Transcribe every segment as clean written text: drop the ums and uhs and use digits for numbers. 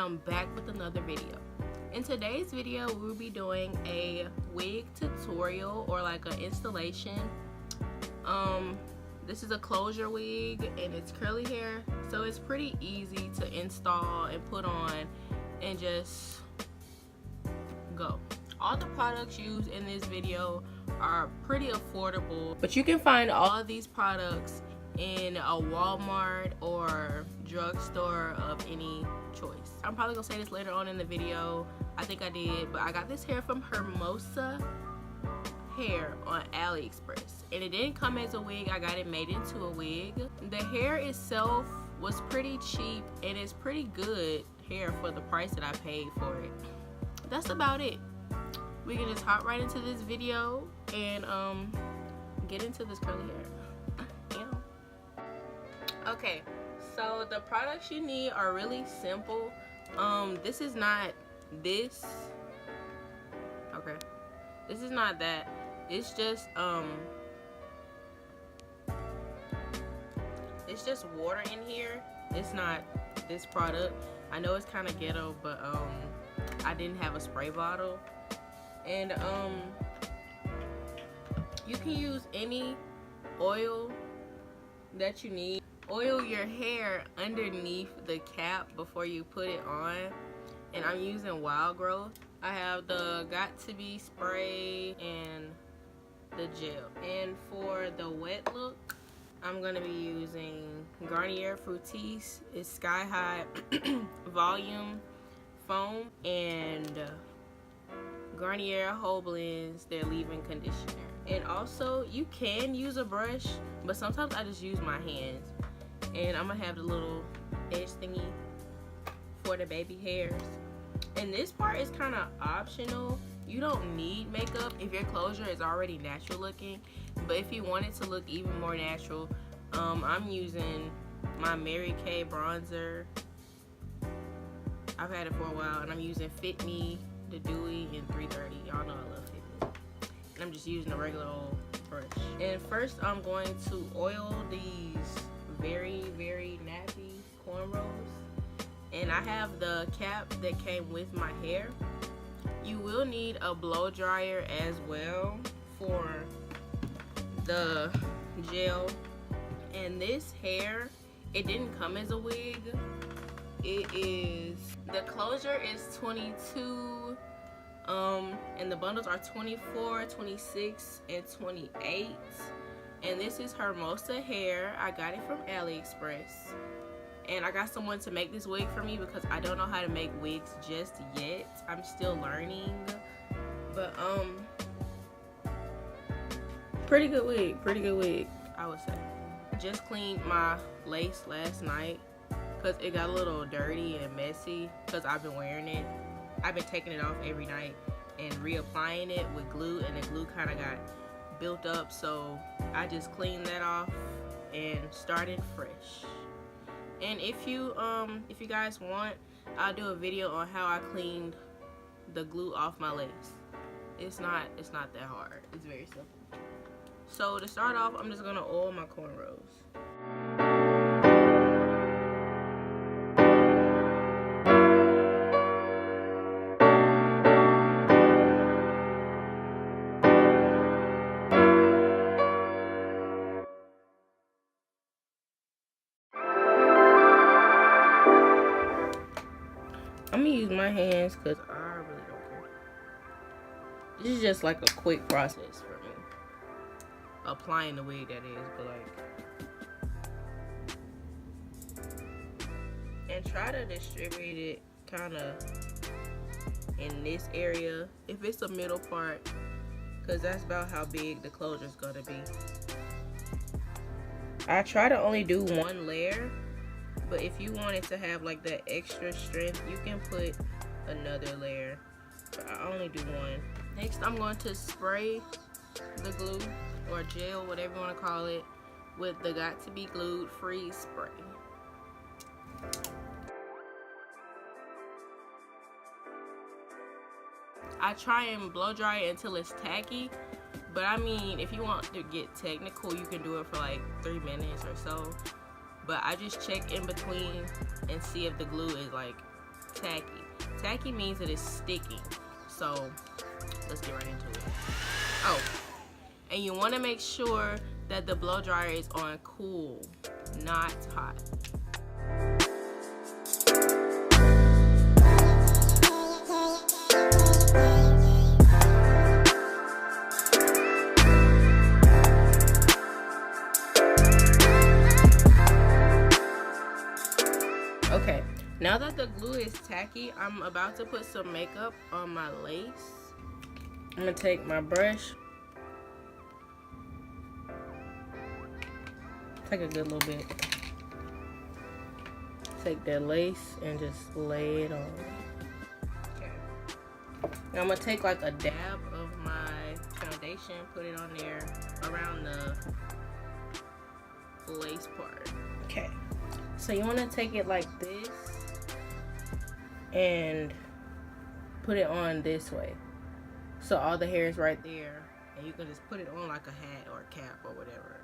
I'm back with another video. In today's video, we'll be doing a wig tutorial or like an installation. This is a closure wig and it's curly hair, so it's pretty easy to install and put on and just go. All the products used in this video are pretty affordable, but you can find all of these products in a Walmart or drugstore of any choice. I'm probably gonna say this later on in the video. I think I did, but I got this hair from Hermosa hair on AliExpress, and it didn't come as a wig. I got it made into a wig. The hair itself was pretty cheap and it's pretty good hair for the price that I paid for it. That's about it. We can just hop right into this video and get into this curly hair. Yeah. Okay, so the products you need are really simple. This is not this. Okay, this is not that. It's just water in here. It's not this product. I know it's kind of ghetto, but I didn't have a spray bottle. And you can use any oil that you need. Oil your hair underneath the cap before you put it on. And I'm using Wild Growth. I have the Got To Be spray and the gel. And for the wet look, I'm gonna be using Garnier Fructis. It's Sky High Volume Foam and Garnier Whole Blends their leave-in conditioner. And also you can use a brush, but sometimes I just use my hands. And I'm gonna have the little edge thingy for the baby hairs. And this part is kind of optional. You don't need makeup if your closure is already natural looking, but if you want it to look even more natural, I'm using my Mary Kay bronzer. I've had it for a while, and I'm using Fit Me, the Dewy in 330. Y'all know I love Fit Me. And I'm just using a regular old brush. And first I'm going to oil these very, very nappy cornrows. And I have the cap that came with my hair. You will need a blow dryer as well for the gel. And this hair, it didn't come as a wig. The closure is 22, and the bundles are 24, 26, and 28. And this is Hermosa hair. I got it from AliExpress. And I got someone to make this wig for me because I don't know how to make wigs just yet. I'm still learning. But pretty good wig, I would say. I just cleaned my lace last night because it got a little dirty and messy because I've been wearing it. I've been taking it off every night and reapplying it with glue, and the glue kind of got built up, so I just cleaned that off and started fresh. And if you guys want, I'll do a video on how I cleaned the glue off my lace. It's not that hard. It's very simple. So to start off, I'm just gonna oil my cornrows. I'm gonna use my hands because I really don't care. This is just like a quick process for me. Applying the wig, that is, but like. And try to distribute it kind of in this area. If it's the middle part, because that's about how big the closure is gonna be. I try to only do one layer. But if you want it to have like that extra strength, you can put another layer. But I only do one. Next, I'm going to spray the glue or gel, whatever you want to call it, with the Got To Be Glued Freeze Spray. I try and blow dry it until it's tacky, but I mean, if you want to get technical, you can do it for like 3 minutes or so. But I just check in between and see if the glue is like tacky. Tacky means that it's sticking. So let's get right into it. Oh, and you want to make sure that the blow dryer is on cool, not hot. Okay, now that the glue is tacky, I'm about to put some makeup on my lace. I'm gonna take my brush, take a good little bit, take that lace and just lay it on. Okay, now I'm gonna take like a dab of my foundation, put it on there around the lace part. Okay, so you want to take it like this and put it on this way, so all the hair is right there, and you can just put it on like a hat or a cap or whatever.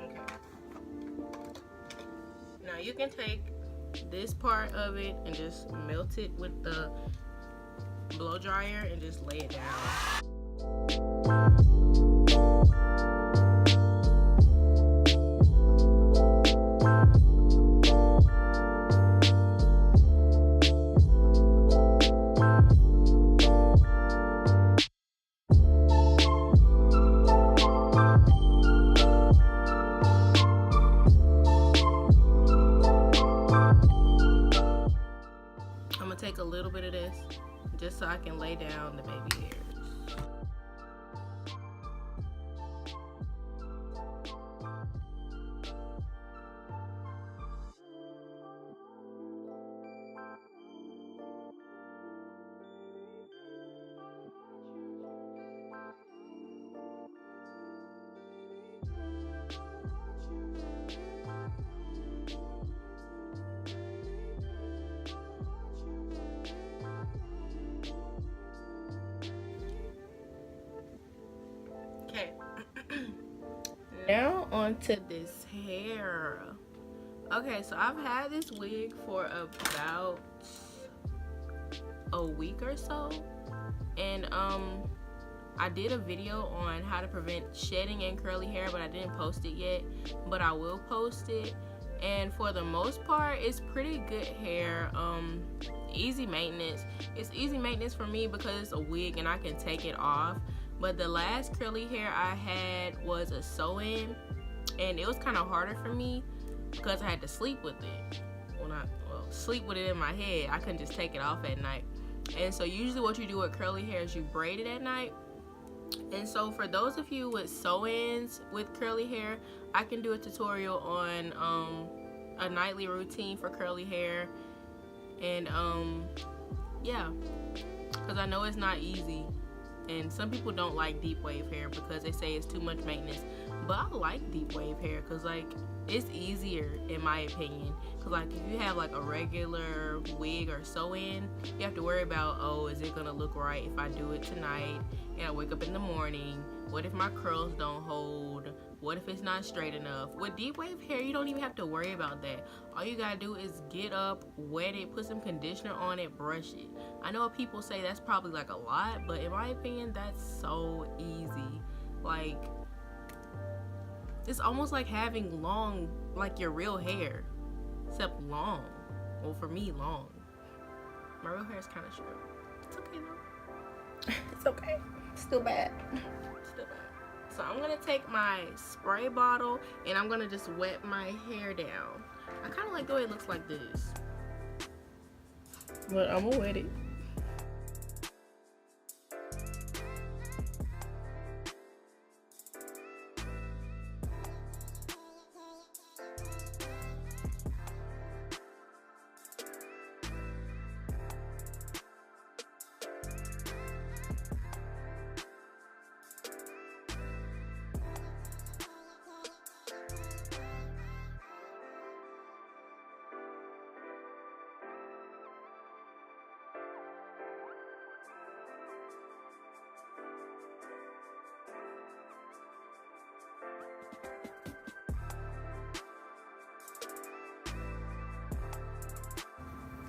Okay, now you can take this part of it and just melt it with the blow dryer and just lay it down. I'm gonna take a little bit of this just so I can lay down the baby hairs. Okay, now onto this hair. Okay, so I've had this wig for about a week or so, and I did a video on how to prevent shedding and curly hair, but I didn't post it yet, but I will post it. And for the most part, it's pretty good hair. Easy maintenance. It's easy maintenance for me because it's a wig and I can take it off. But the last curly hair I had was a sew-in, and it was kind of harder for me because I had to sleep with it. Sleep with it in my head. I couldn't just take it off at night. And so usually what you do with curly hair is you braid it at night. And so for those of you with sew-ins with curly hair, I can do a tutorial on a nightly routine for curly hair. And yeah, because I know it's not easy, and some people don't like deep wave hair because they say it's too much maintenance, but I like deep wave hair because like it's easier in my opinion. Because like if you have like a regular wig or sew-in, you have to worry about, oh, is it gonna look right if I do it tonight and I wake up in the morning? What if my curls don't hold? What if it's not straight enough? With deep wave hair, you don't even have to worry about that. All you gotta do is get up, wet it, put some conditioner on it, brush it. I know people say that's probably like a lot, but in my opinion, that's so easy. Like, it's almost like having long, like your real hair, except long. Well, for me, long. My real hair is kind of short. It's okay though. It's okay. It's still bad. Still bad. So I'm gonna take my spray bottle and I'm gonna just wet my hair down. I kind of like the way it looks like this, but I'm gonna wet it.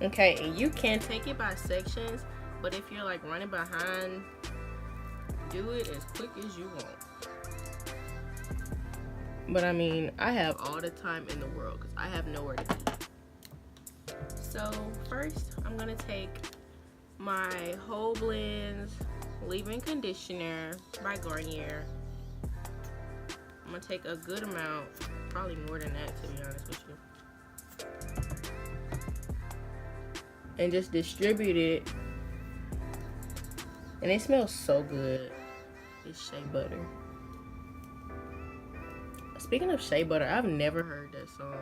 Okay, and you can take it by sections, but if you're like running behind, do it as quick as you want. But I mean, I have all the time in the world because I have nowhere to be. So first, I'm gonna take my Whole Blends Leave-In Conditioner by Garnier. I'm gonna take a good amount, probably more than that to be honest with you, and just distribute it. And it smells so good. It's shea butter. Speaking of shea butter, I've never heard that song,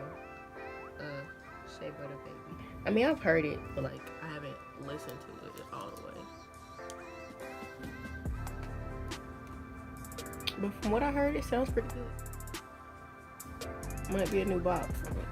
Shea Butter Baby. I mean, I've heard it, but like I haven't listened to it all the way. But from what I heard, it sounds pretty good. Might be a new box for me.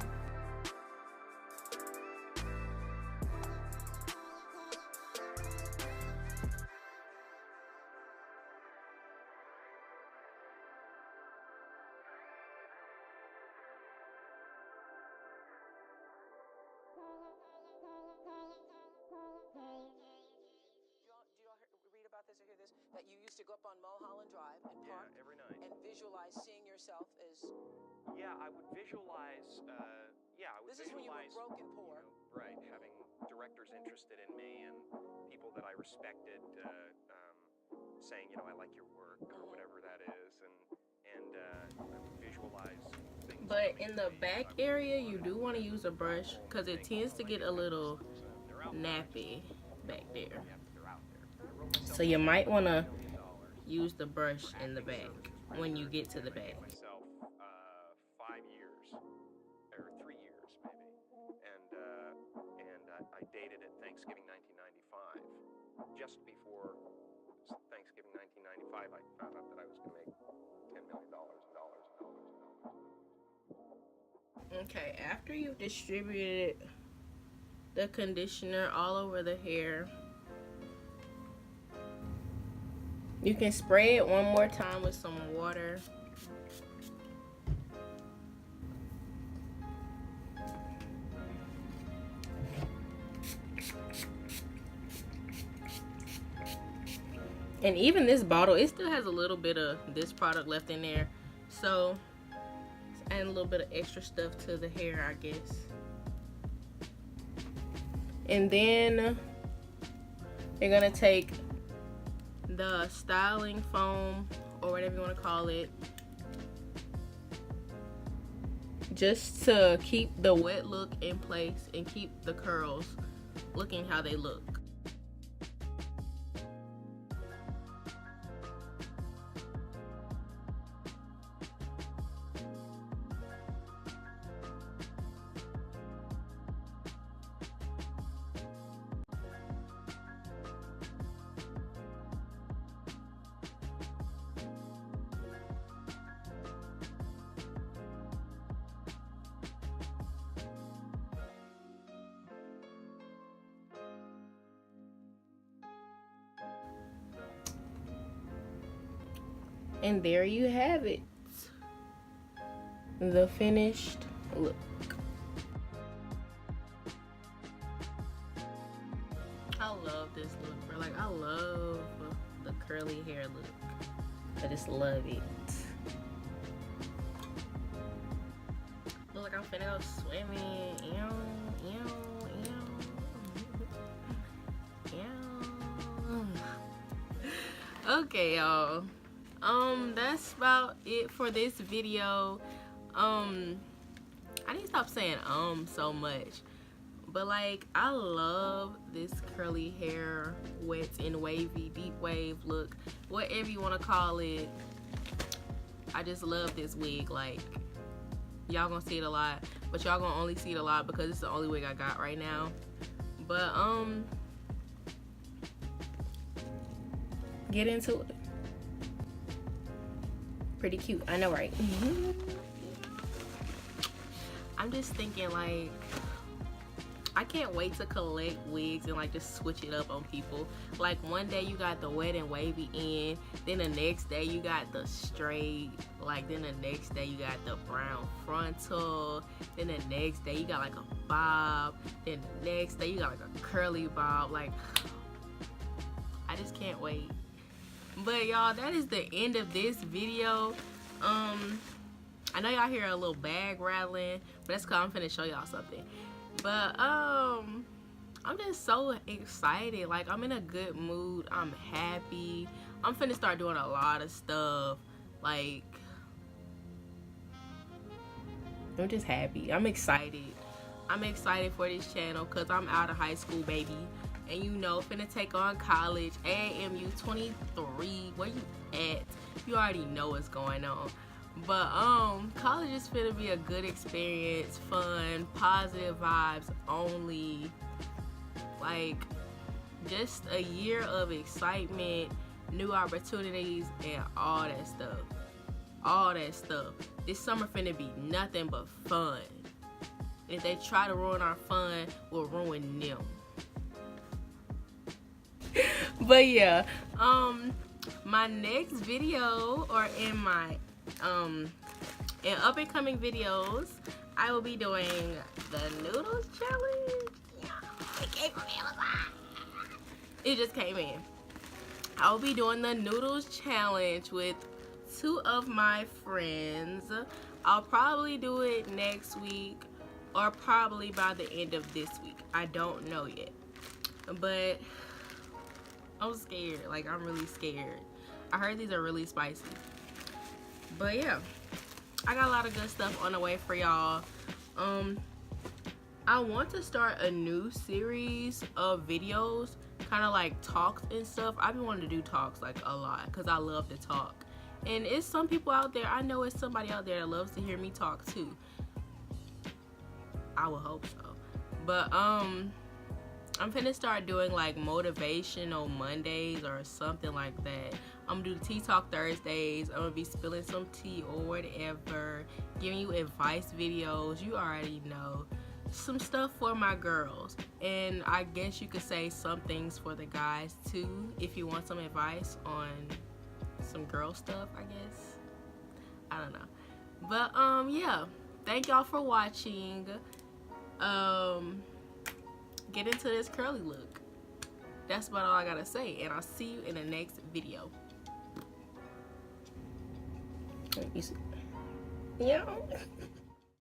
That you used to go up on Mulholland Drive and park every night and visualize seeing yourself as... Yeah, I would visualize, This is when you were broke and poor. Right, having directors interested in me and people that I respected saying, you know, I like your work or whatever that is, and I would visualize things. But in the back area, you do want to use a brush because it tends to get a little nappy back there. So you might want to use the brush in the back when you get to the back. Myself 5 years or 3 years maybe, and I dated at Thanksgiving 1995. Just before Thanksgiving 1995, I found out that I was going to make $10 million in dollars. Okay, after you've distributed the conditioner all over the hair, you can spray it one more time with some water. And even this bottle, it still has a little bit of this product left in there. So, it's adding a little bit of extra stuff to the hair, I guess. And then, you're gonna take the styling foam, or whatever you want to call it, just to keep the wet look in place and keep the curls looking how they look. And there you have it, the finished look. I love this look, bro. Like, I love the curly hair look. I just love it. Look like I'm finna go swimming. Okay, y'all. That's about it for this video. I need to stop saying so much. But like, I love this curly hair, wet and wavy, deep wave look, whatever you want to call it. I just love this wig. Like, y'all gonna see it a lot, but y'all gonna only see it a lot because it's the only wig I got right now. But get into it. Pretty cute, I know, right? I'm just thinking, like, I can't wait to collect wigs and like just switch it up on people. Like one day you got the wet and wavy end, then the next day you got the straight, like then the next day you got the brown frontal, then the next day you got like a bob, then the next day you got like a curly bob. Like I just can't wait. But y'all, that is the end of this video. I know y'all hear a little bag rattling, but that's because I'm finna show y'all something. But I'm just so excited. Like I'm in a good mood. I'm happy. I'm finna start doing a lot of stuff. Like I'm just happy. I'm excited. I'm excited for this channel because I'm out of high school, baby. And you know, finna take on college. AMU 23. Where you at? You already know what's going on. But college is finna be a good experience, fun, positive vibes only. Like just a year of excitement, new opportunities, and all that stuff. All that stuff. This summer finna be nothing but fun. If they try to ruin our fun, we'll ruin them. But yeah, my next video, or in my in up and coming videos, I will be doing the noodles challenge. Yeah, it came from Amazon. It just came in. I will be doing the noodles challenge with 2 of my friends. I'll probably do it next week or probably by the end of this week. I don't know yet, but I'm scared. Like I'm really scared. I heard these are really spicy. But yeah, I got a lot of good stuff on the way for y'all. I want to start a new series of videos, kind of like talks and stuff. I've been wanting to do talks like a lot because I love to talk. And it's some people out there, I know it's somebody out there that loves to hear me talk too. I would hope so. But I'm finna start doing like motivational Mondays or something like that. I'm gonna do the tea talk Thursdays. I'm gonna be spilling some tea or whatever, giving you advice videos. You already know. Some stuff for my girls, and I guess you could say some things for the guys too, if you want some advice on some girl stuff, I guess. I don't know. But yeah, thank y'all for watching. Get into this curly look. That's about all I gotta say, and I'll see you in the next video. You see? Yeah.